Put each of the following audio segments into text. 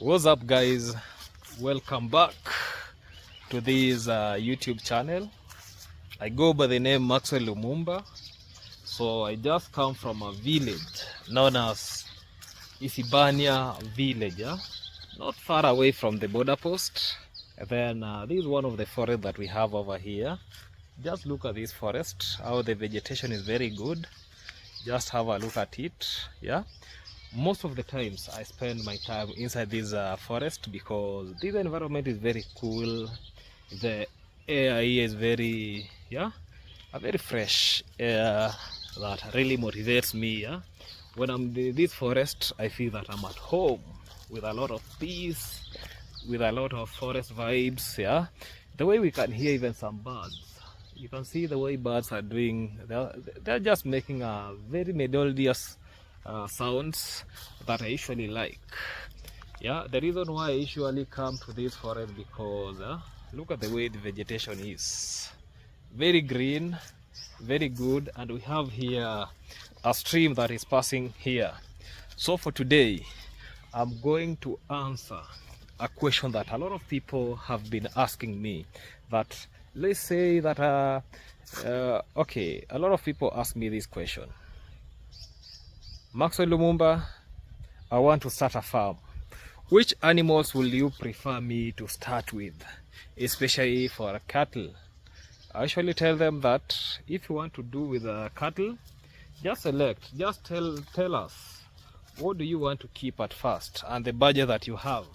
What's up, guys? Welcome back to this YouTube channel. I go by the name Maxwell Lumumba. So I just come from a village known as Isibania village, yeah? Not far away from the border post. And then this is one of the forests that we have over here. Just look at this forest, how the vegetation is very good. Just have a look at it, yeah? Most of the times I spend my time inside this forest because this environment is very cool. The air here is very, a very fresh air that really motivates me. Yeah, when I'm in this forest, I feel that I'm at home with a lot of peace, with a lot of forest vibes. Yeah, the way we can hear even some birds. You can see the way birds are doing. They're just making a very melodious sounds that I usually like. Yeah, the reason why I usually come to this forest because look at the way the vegetation is. Very green, very good, and we have here a stream that is passing here. So for today, I'm going to answer a question that a lot of people have been asking me. That let's say that okay, a lot of people ask me this question. Maxwell Lumumba, I want to start a farm. Which animals will you prefer me to start with, especially for cattle? I usually tell them that if you want to do with cattle, just select, just tell us what do you want to keep at first and the budget that you have.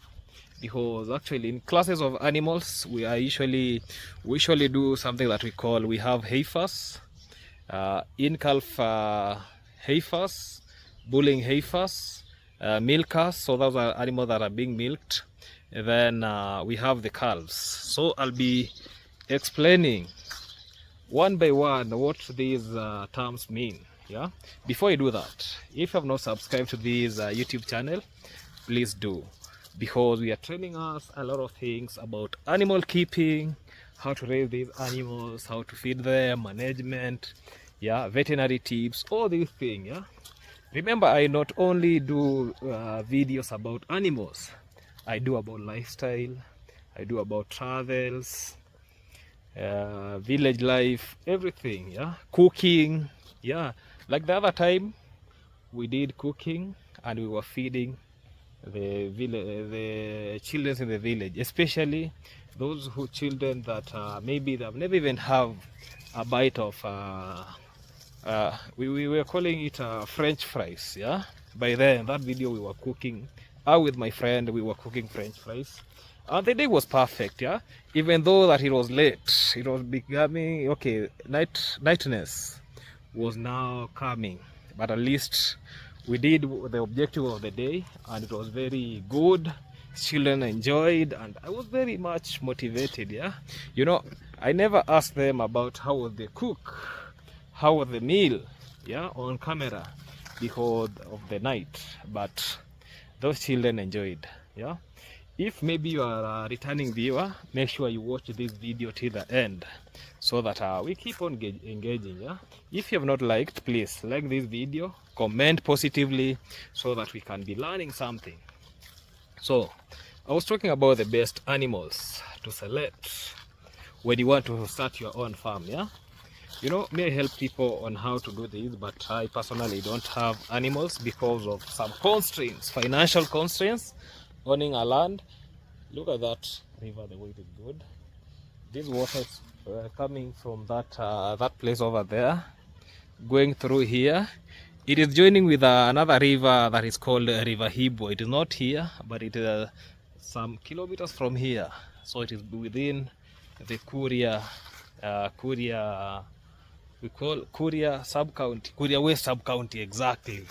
Because actually in classes of animals, we usually do something that we have heifers, Incalf heifers, bulling heifers, milkers, so those are animals that are being milked. And then we have the calves. So I'll be explaining one by one what these terms mean. Yeah. Before I do that, if you have not subscribed to this YouTube channel, please do, because we are training us a lot of things about animal keeping, how to raise these animals, how to feed them, management, yeah, veterinary tips, all these things. Yeah. Remember, I not only do videos about animals, I do about lifestyle, I do about travels, village life, everything, yeah, cooking, yeah. Like the other time, we did cooking and we were feeding the children in the village, especially those children that maybe they've never even have a bite of we were calling it French fries. Yeah, by then that video we were cooking with my friend, we were cooking French fries, and the day was perfect. Yeah, even though that it was late, it was becoming okay, nightness was now coming, but at least we did the objective of the day and it was very good. Children enjoyed and I was very much motivated. Yeah, you know, I never asked them about how was the cook, how was the meal, yeah, on camera because of the night, but those children enjoyed. Yeah, if maybe you are a returning viewer, make sure you watch this video till the end so that we keep on engaging. Yeah, if you have not liked, please like this video, comment positively so that we can be learning something. So I was talking about the best animals to select when you want to start your own farm. Yeah, you know, may I help people on how to do this, but I personally don't have animals because of some constraints, financial constraints, owning a land. Look at that river, the way it is good. This water is coming from that place over there, going through here. It is joining with another river that is called River Hibo. It is not here, but it is some kilometers from here. So it is within the Kuria, we call Kuria sub-county, Kuria West sub-county exactly.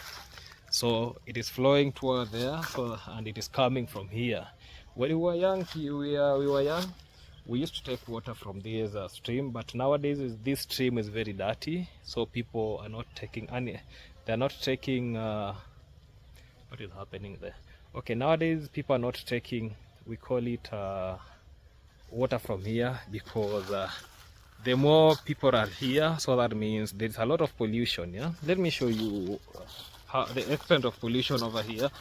So it is flowing toward there, and it is coming from here. When we were young, we used to take water from this stream, but nowadays this stream is very dirty, so people are not taking any. They're not taking. What is happening there? Okay, nowadays people are not taking. We call it water from here because the more people are here, so that means there's a lot of pollution. Yeah, let me show you how the extent of pollution over here.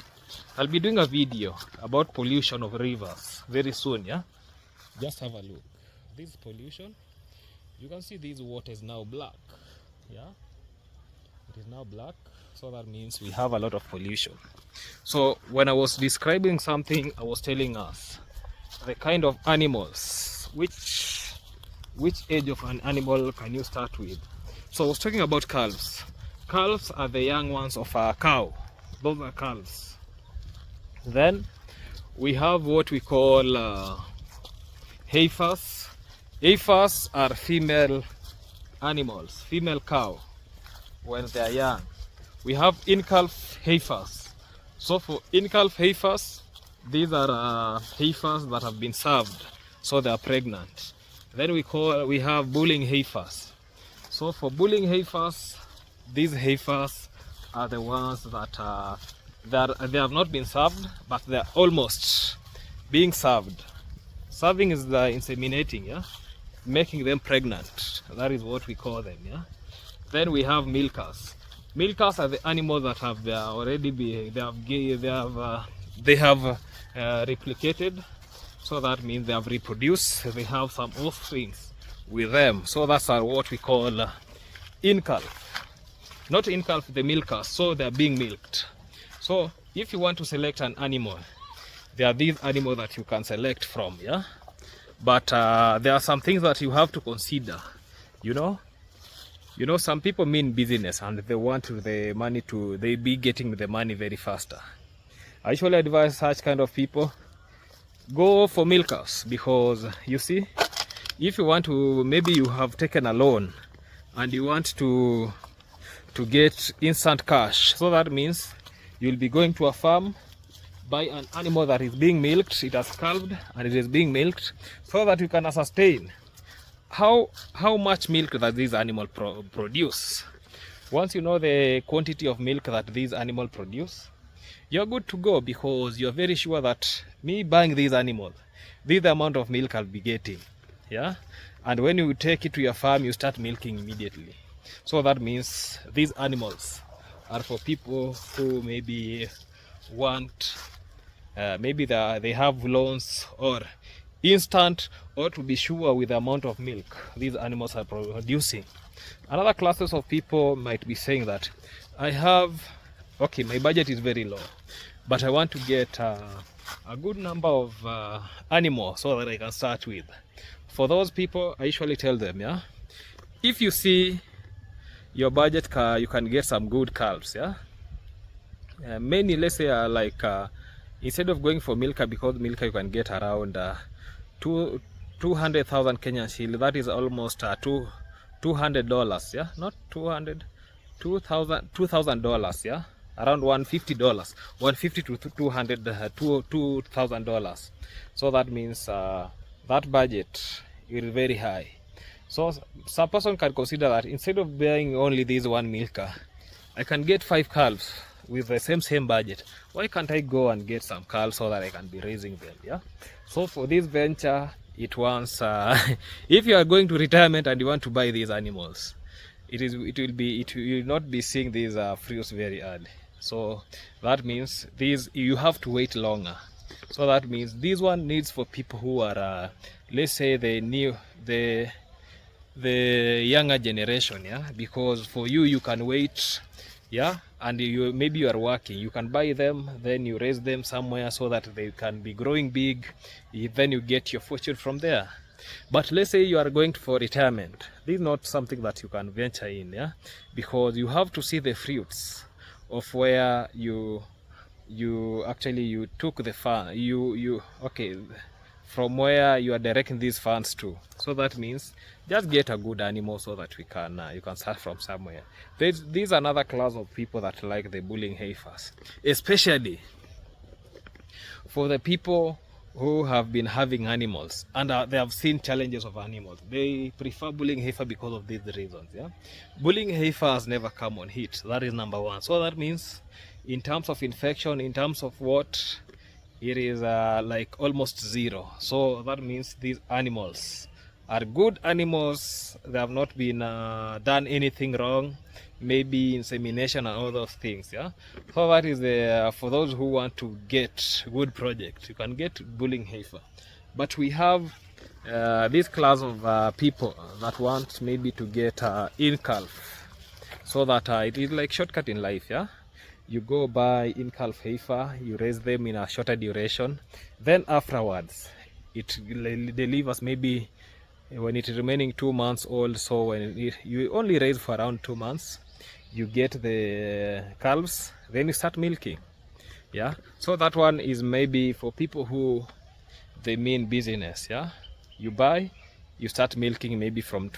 I'll be doing a video about pollution of rivers very soon. Yeah, just have a look. This pollution, you can see this water is now black. Yeah, it is now black, so that means we have a lot of pollution. So when I was describing something, I was telling us the kind of animals, which age of an animal can you start with. So I was talking about calves. Calves are the young ones of a cow. Those are calves. Then we have what we call heifers. Heifers are female animals, female cow when they are young. We have incalf heifers. So for incalf heifers, these are heifers that have been served, so they are pregnant. Then we have bulling heifers. So for bulling heifers, these heifers are the ones that they have not been served, but they are almost being served. Serving is the inseminating, yeah, making them pregnant. That is what we call them, yeah. Then we have milkers. Milkers are the animals that have replicated. So that means they have reproduced. They have some offspring with them. So that's what we call incalf. Not incalf, the milkers. So they are being milked. So if you want to select an animal, there are these animals that you can select from, yeah. But there are some things that you have to consider. You know, some people mean business and they want the money they be getting the money very faster. I usually advise such kind of people, go for milkers, because you see, if you want to, maybe you have taken a loan and you want to get instant cash. So that means you'll be going to a farm, buy an animal that is being milked, it has calved and it is being milked, so that you can sustain how much milk that these animals produce. Once you know the quantity of milk that these animals produce, you're good to go, because you're very sure that me buying these animals, this is the amount of milk I'll be getting, yeah. And when you take it to your farm, you start milking immediately. So that means these animals are for people who maybe want maybe they have loans or instant, or to be sure with the amount of milk these animals are producing. Another classes of people might be saying that my budget is very low, but I want to get a good number of animals so that I can start with. For those people, I usually tell them, yeah, if you see your budget, you can get some good calves, yeah. Many, let's say, instead of going for milker, because milker you can get around 200,000 Kenyan shilling. That is almost $200, yeah, not 200, $2,000, yeah, around $150, $150 to $200, $2,000. So that means that budget is very high. So some person can consider that instead of buying only this one milker, I can get 5 calves with the same budget. Why can't I go and get some calves so that I can be raising them, yeah? So for this venture, it wants if you are going to retirement and you want to buy these animals, it will not be seeing these fruits very early. So that means you have to wait longer. So that means this one needs for people who are let's say the younger generation, yeah, because for you can wait, yeah, and maybe you are working, you can buy them, then you raise them somewhere so that they can be growing big, then you get your fortune from there. But let's say you are going for retirement, this is not something that you can venture in, yeah, because you have to see the fruits of where you took the fund, from where you are directing these funds to. So that means just get a good animal so that you can start from somewhere. These are another class of people that like the bulling heifers, especially for the people who have been having animals and they have seen challenges of animals. They prefer bulling heifer because of these reasons, yeah. Bulling heifer has never come on heat. That is number one. So that means in terms of infection, in terms of what, it is like almost zero. So that means these animals are good animals. They have not been done anything wrong, maybe insemination and all those things. Yeah, so that is for those who want to get good project, you can get bulling heifer. But we have this class of people that want maybe to get Incalf, so that it is like shortcut in life. Yeah, you go buy Incalf heifer, you raise them in a shorter duration, then afterwards it delivers maybe when it is remaining 2 months old. So when you only raise for around 2 months, you get the calves, then you start milking. Yeah, so that one is maybe for people who they mean business. Yeah, you buy, you start milking maybe for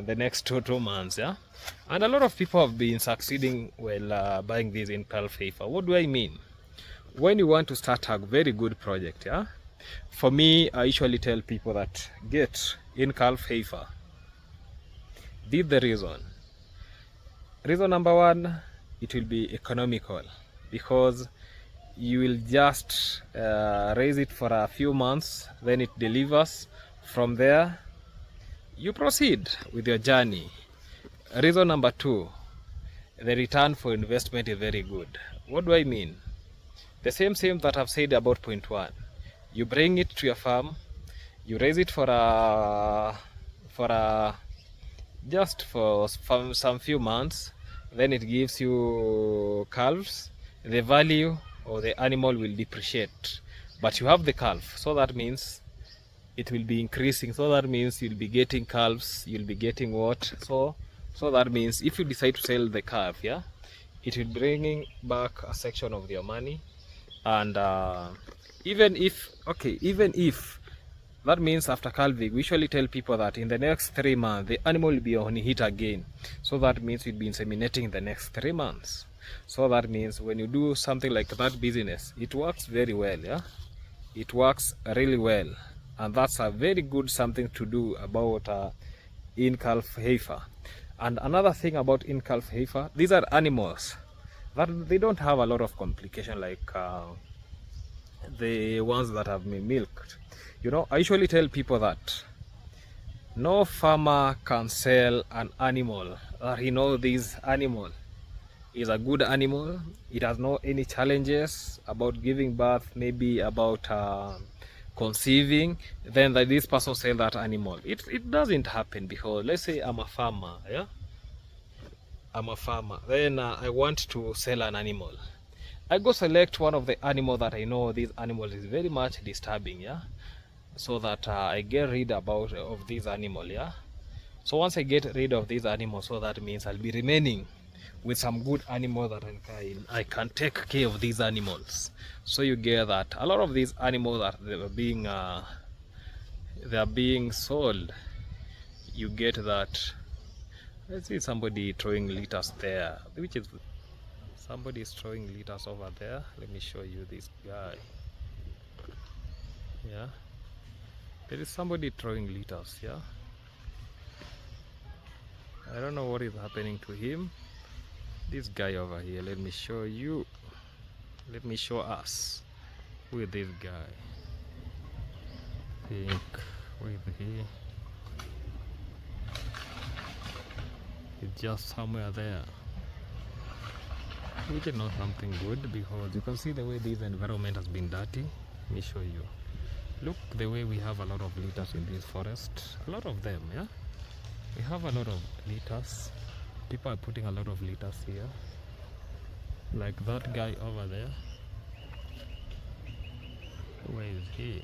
the next 2 months. Yeah, and a lot of people have been succeeding while buying these in calf heifer. What do I mean? When you want to start a very good project, yeah, for me, I usually tell people that get Incalf heifer. This is the reason. Reason number one, it will be economical, because you will just raise it for a few months, then it delivers. From there, you proceed with your journey. Reason number two, the return for investment is very good. What do I mean? The same that I've said about point one. You bring it to your farm, you raise it for some few months, then it gives you calves. The value of the animal will depreciate, but you have the calf, so that means it will be increasing. So that means you'll be getting calves, you'll be getting what? So that means if you decide to sell the calf, yeah, it will bringing back a section of your money. And even if that means after calving, we usually tell people that in the next 3 months the animal will be on heat again. So that means you'll be inseminating in the next 3 months. So that means when you do something like that business, it works very well. Yeah, it works really well, and that's a very good something to do about Incalf heifer. And another thing about Incalf heifer, these are animals that they don't have a lot of complication like the ones that have been milked. You know, I usually tell people that no farmer can sell an animal that he knows this animal is a good animal, it has no any challenges about giving birth, maybe about conceiving, then that this person sell that animal. It doesn't happen, because let's say I'm a farmer. Yeah, I'm a farmer, then I want to sell an animal. I go select one of the animal that I know this animal is very much disturbing. Yeah, so that I get rid of this animal. Yeah, so once I get rid of this animal, so that means I'll be remaining with some good animal that I can take care of these animals. So you get that a lot of these animals that they are being sold, you get that. Let's see somebody throwing litters there, which is somebody is throwing litters over there. Let me show you this guy. Yeah, there is somebody throwing litters. Yeah, I don't know what is happening to him. This guy over here, let me show you, let me show us who is this guy. Think, where is he? It's just somewhere there, which is not something good, because you can see the way this environment has been dirty. Let me show you. Look the way we have a lot of litters in this forest, a lot of them. Yeah, we have a lot of litters. People are putting a lot of litters here, like that guy over there. Where is he?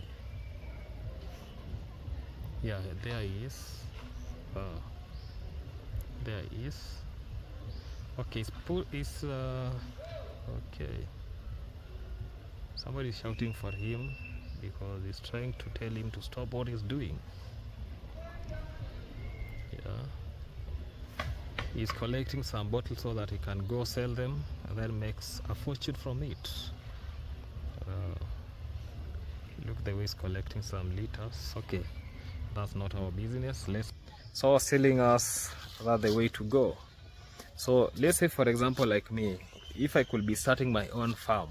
Yeah, there he is. There he is. Okay, okay. Somebody is shouting for him because he's trying to tell him to stop what he's doing. Yeah, he's collecting some bottles so that he can go sell them and then makes a fortune from it. Look the way he's collecting some liters. Okay, that's not our business. So selling us, that's the way to go. So let's say, for example, like me, if I could be starting my own farm,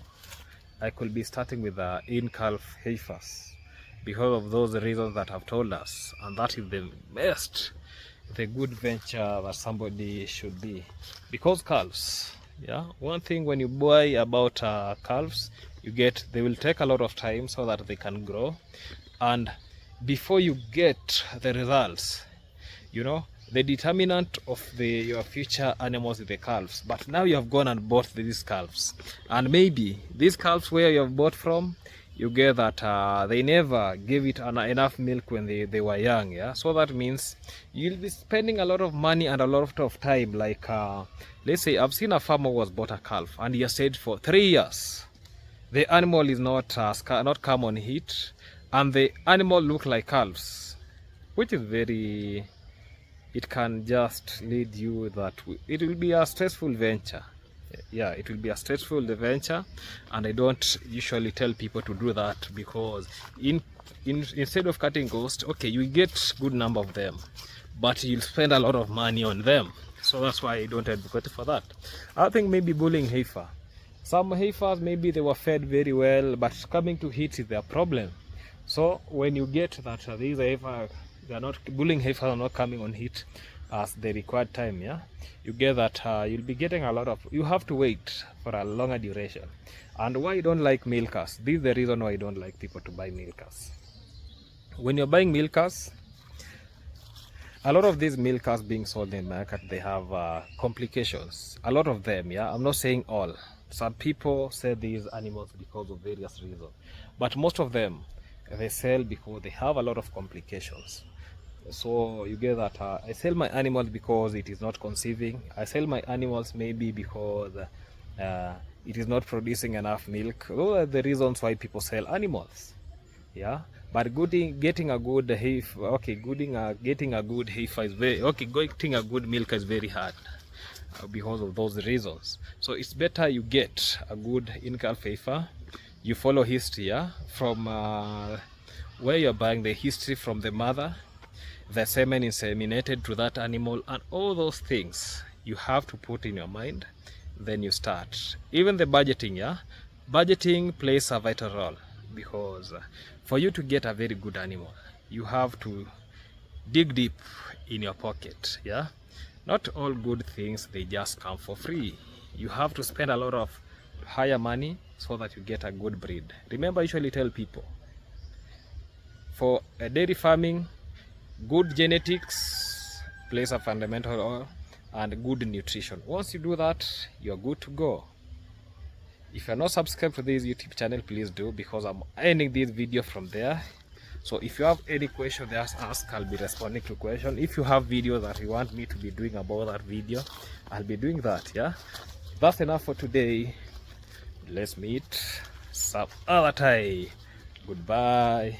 I could be starting with Incalf heifers. because of those reasons that I've told us, and that is the good venture that somebody should be. Because calves, yeah, one thing when you buy about calves, they will take a lot of time so that they can grow, and before you get the results, you know, the determinant of your future animals is the calves. But now you have gone and bought these calves, and maybe these calves where you have bought from, you get that they never gave it enough milk when they were young. Yeah, so that means you'll be spending a lot of money and a lot of time. Like let's say I've seen a farmer who has bought a calf and he has stayed for 3 years. The animal is not come on heat, and the animal look like calves, which is very, it can just lead you that it will be a stressful venture. Yeah, it will be a stressful venture, and I don't usually tell people to do that, because instead of cutting cost, okay, you get good number of them, but you'll spend a lot of money on them. So that's why I don't advocate for that. I think maybe bullying heifer. Some heifers, maybe they were fed very well, but coming to heat is their problem. So when you get that these heifers, they are not, bullying heifers are not coming on heat as the required time, yeah, you get that you'll be getting a lot of, you have to wait for a longer duration. And why I don't like milkers, this is the reason why I don't like people to buy milkers. When you're buying milkers, a lot of these milkers being sold in the market, they have complications, a lot of them, yeah, I'm not saying all. Some people sell these animals because of various reasons, but most of them, they sell because they have a lot of complications. So you get that I sell my animals because it is not conceiving. I sell my animals maybe because it is not producing enough milk. Those are the reasons why people sell animals. Yeah, but getting a good heifer, okay, getting a good heifer is very, okay, getting a good milk is very hard because of those reasons. So it's better you get a good Incalf heifer. You follow history, yeah, from where you're buying, the history from the mother, the semen inseminated to that animal, and all those things you have to put in your mind. Then you start. Even the budgeting, yeah, budgeting plays a vital role, because for you to get a very good animal, you have to dig deep in your pocket. Yeah, not all good things they just come for free. You have to spend a lot of higher money so that you get a good breed. Remember, I usually tell people, for dairy farming, good genetics plays a fundamental role, and good nutrition. Once you do that, you're good to go. If you're not subscribed to this YouTube channel, please do, because I'm ending this video from there. So if you have any question, just ask. I'll be responding to question. If you have videos that you want me to be doing about that video, I'll be doing that. Yeah, that's enough for today. Let's meet some other time. Goodbye.